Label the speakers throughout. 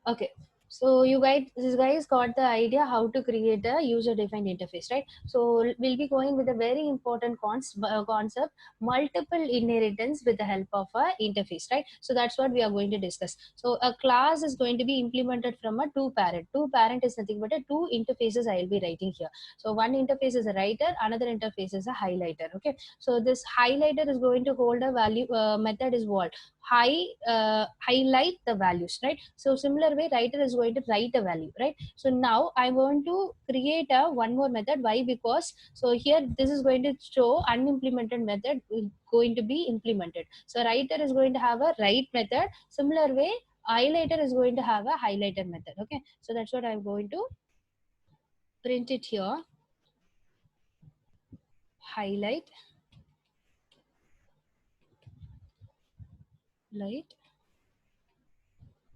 Speaker 1: Okay, so you guys got the idea how to create a user-defined interface, right? So we'll be going with a very important concept, multiple inheritance with the help of a interface, right? So that's what we are going to discuss. So a class is going to be implemented from a two parent. Two parent is nothing but a two interfaces I will be writing here. So one interface is a writer, another interface is a highlighter. Okay, so this highlighter is going to hold a value. Method is what? Highlight the values, right? So similar way writer is going to write a value, right? So now I'm going to create a one more method. Why? Because so here this is going to show unimplemented method going to be implemented. So writer is going to have a write method. Similar way highlighter is going to have a highlighter method. Okay, so that's what I'm going to print it here. Highlight light.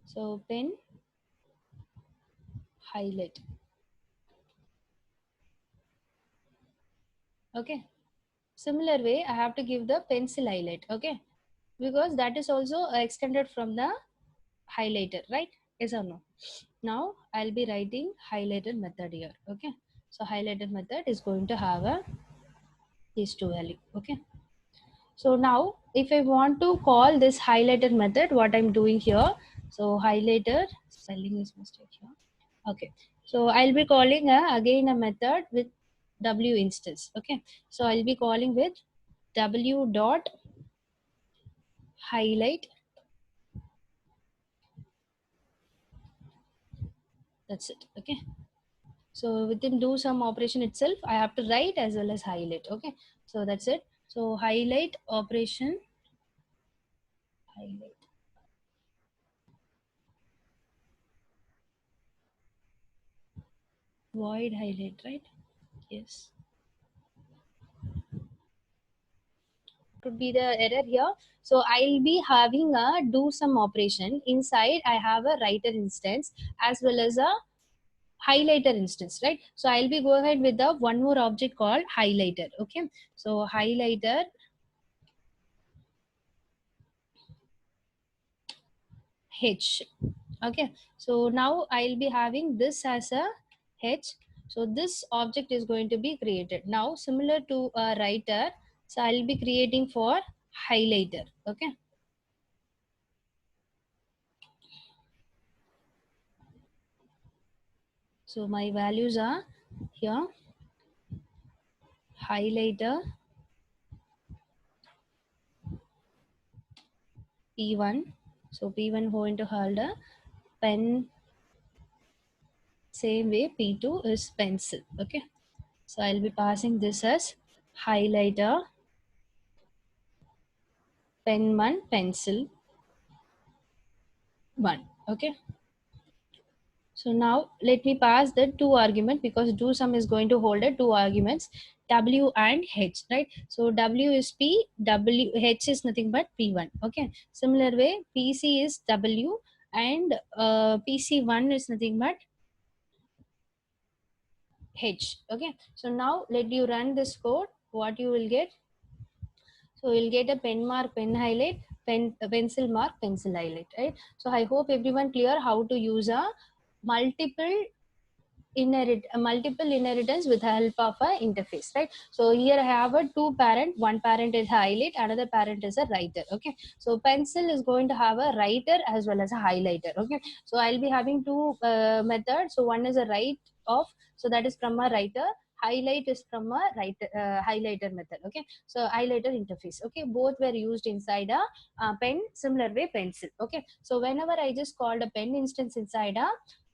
Speaker 1: So pen highlight. Okay, similar way I have to give the pencil highlight. Okay, because that is also extended from the highlighter, right? Yes or no? Now I'll be writing highlighted method here. Okay, so highlighted method is going to have a these two value. Okay, so now if I want to call this highlighted method, what I'm doing here, so highlighter spelling is mistake here. Okay, so I'll be calling again a method with w instance. Okay, so I'll be calling with w dot highlight. That's it. Okay, so within do some operation itself I have to write as well as highlight. Okay, so that's it. So highlight operation, highlight, void highlight, right? Yes, could be the error here. So I'll be having a do some operation inside. I have a writer instance as well as a highlighter instance, right? So I'll be go ahead with the one more object called highlighter. Okay, so highlighter h. Okay, so now I'll be having this as a h. So this object is going to be created now similar to a writer. So I'll be creating for highlighter. Okay, so my values are here, highlighter p1. So p1 going to hold a pen, same way p2 is pencil. Okay, so I'll be passing this as highlighter pen 1 pencil 1. Okay, so now let me pass the two argument because do sum is going to hold a two arguments w and h, right? So w is p, w h is nothing but p1. Okay, similar way pc is w and pc1 is nothing but h. Okay, so now let you run this code. What you will get, so you'll get a pen mark pen highlight, pencil mark pencil highlight, right? So I hope everyone clear how to use a multiple multiple inheritance with the help of a interface, right? So here I have a two parent, one parent is highlight, another parent is a writer. Okay, so pencil is going to have a writer as well as a highlighter. Okay, so I'll be having two methods. So one is a write of, so that is from a writer, highlight is from a writer, highlighter method. Okay, so highlighter interface. Okay, both were used inside a pen, similar way pencil. Okay, so whenever I just called a pen instance inside a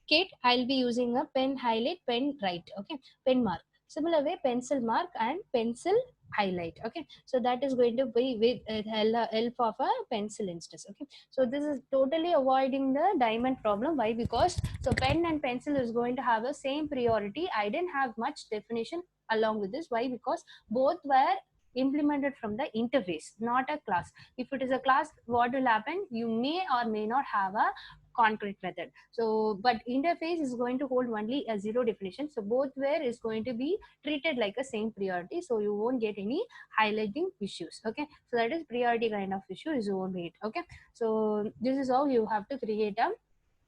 Speaker 1: kit, I'll be using a pen highlight, pen write. Okay, pen mark. Similar way, pencil mark and pencil highlight. Okay, so that is going to be with help of a pencil instance. Okay, so this is totally avoiding the diamond problem. Why? Because so pen and pencil is going to have the same priority. I didn't have much definition along with this. Why? Because both were implemented from the interface, not a class. If it is a class, what will happen? You may or may not have a concrete method. So but interface is going to hold only a zero definition, so both where is going to be treated like a same priority, so you won't get any highlighting issues. Okay, so that is priority kind of issue is you won't meet. Okay, so this is how you have to create a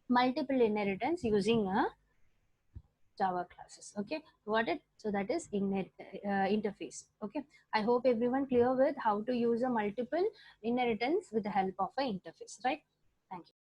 Speaker 1: multiple inheritance using a Java classes. Okay, got it? So that is interface. Okay, I hope everyone clear with how to use a multiple inheritance with the help of a interface, right? Thank you.